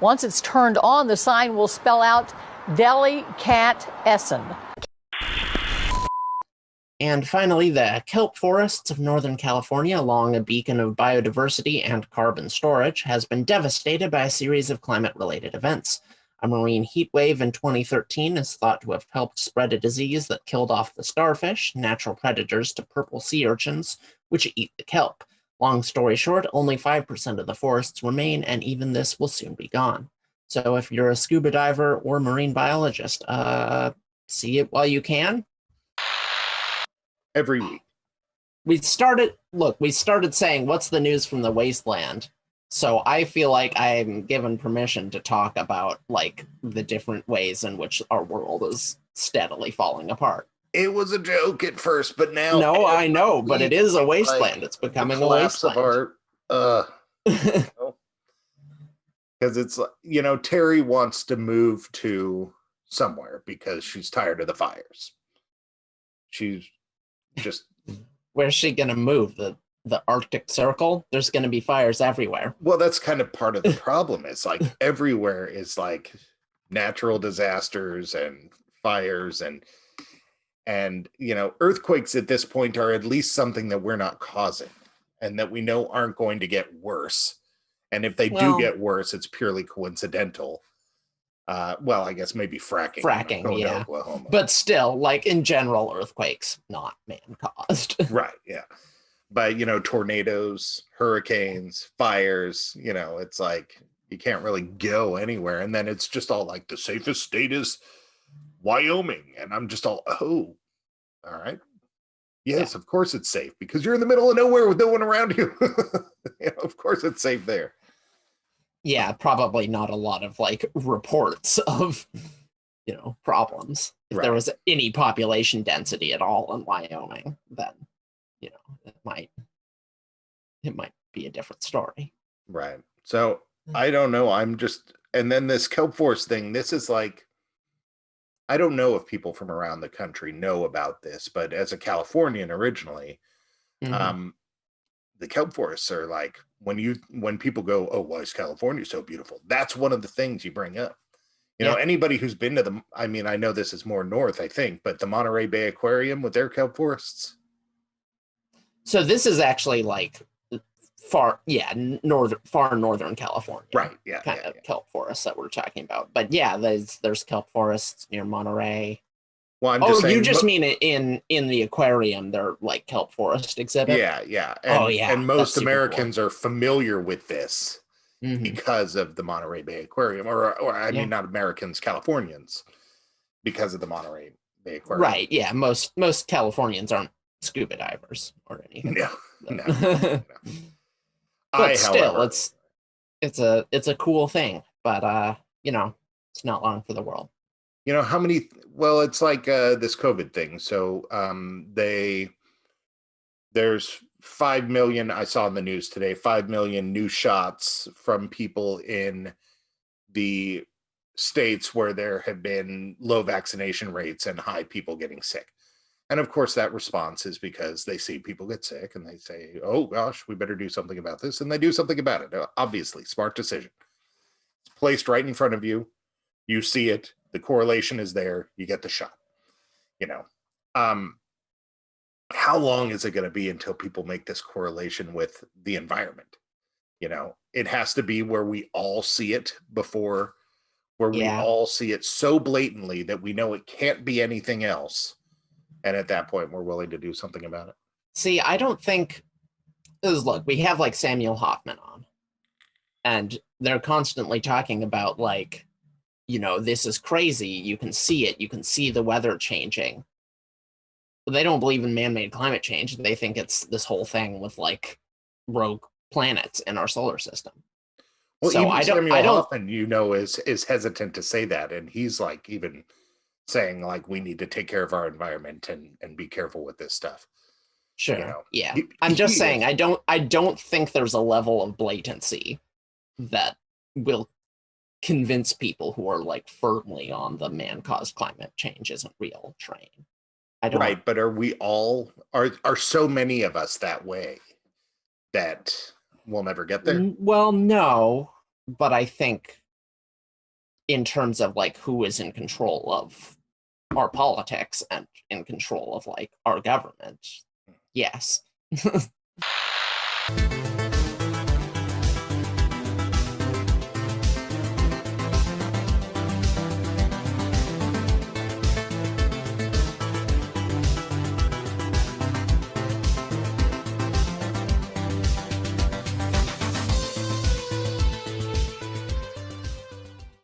Once it's turned on, the sign will spell out Deli Cat Essen. And finally, the kelp forests of Northern California, long a beacon of biodiversity and carbon storage, has been devastated by a series of climate-related events. A marine heat wave in 2013 is thought to have helped spread a disease that killed off the starfish, natural predators to purple sea urchins, which eat the kelp. Long story short, only 5% of the forests remain, and even this will soon be gone. So if you're a scuba diver or marine biologist, see it while you can. Every week. We started saying, what's the news from the Wasteland? So I feel like I'm given permission to talk about like the different ways in which our world is steadily falling apart. It was a joke at first, but now no, I know, but it is a wasteland. Like, it's becoming a wasteland. Of our, because it's Terry wants to move to somewhere because she's tired of the fires. She's just where's she gonna move? The Arctic Circle? There's gonna be fires everywhere. Well, that's kind of part of the problem. It's like everywhere is like natural disasters and fires and earthquakes at this point are at least something that we're not causing and that we know aren't going to get worse. And if they do get worse, it's purely coincidental. Well, I guess maybe fracking, yeah. Oklahoma. But still, like in general, earthquakes not man-caused. Right, yeah. But tornadoes, hurricanes, fires, it's like you can't really go anywhere. And then it's just all like the safest state is Wyoming. And I'm just all right. Yes, of course it's safe because you're in the middle of nowhere with no one around you. Of course it's safe there. Yeah, probably not a lot of like reports of problems. If there was any population density at all in Wyoming, then it might be a different story. Right. So I don't know. And then this kelp forest thing, this is like, I don't know if people from around the country know about this, but as a Californian originally, the kelp forests are like, when people go, oh, why is California so beautiful? That's one of the things you bring up. Anybody who's been to I know this is more north, I think, but the Monterey Bay Aquarium with their kelp forests. So this is actually like far northern California. Right, yeah. Kind of kelp forests that we're talking about. But yeah, there's kelp forests near Monterey. Well, I'm just saying, you just mean it in the aquarium, they're like kelp forest exhibit? Yeah. And most Americans are familiar with this because of the Monterey Bay Aquarium, or I mean, not Americans, Californians, because of the Monterey Bay Aquarium. Right, yeah. Most Californians aren't scuba divers or anything. No. But still, it's a cool thing, but it's not long for the world. How many, well, it's like this COVID thing. So there's 5 million, I saw in the news today, 5 million new shots from people in the states where there have been low vaccination rates and high people getting sick. And of course, that response is because they see people get sick and they say, oh gosh, we better do something about this. And they do something about it. Obviously, smart decision. It's placed right in front of you. You see it. The correlation is there. You get the shot. How long is it going to be until people make this correlation with the environment? It has to be where we all see it before, where we all see it so blatantly that we know it can't be anything else. And at that point, we're willing to do something about it. See, I don't think, look, we have like Samuel Hoffman on, and they're constantly talking about like, this is crazy. You can see it. You can see the weather changing. But they don't believe in man-made climate change. They think it's this whole thing with like rogue planets in our solar system. Well, so even Samuel Hoffman, is hesitant to say that. And he's like even saying like we need to take care of our environment and be careful with this stuff. Sure. Yeah. I'm just saying I don't think there's a level of blatancy that will convince people who are like firmly on the man-caused climate change isn't real train. Right, but are we all are so many of us that way that we'll never get there? Well, no, but I think in terms of like who is in control of our politics and in control of like our government. Yes.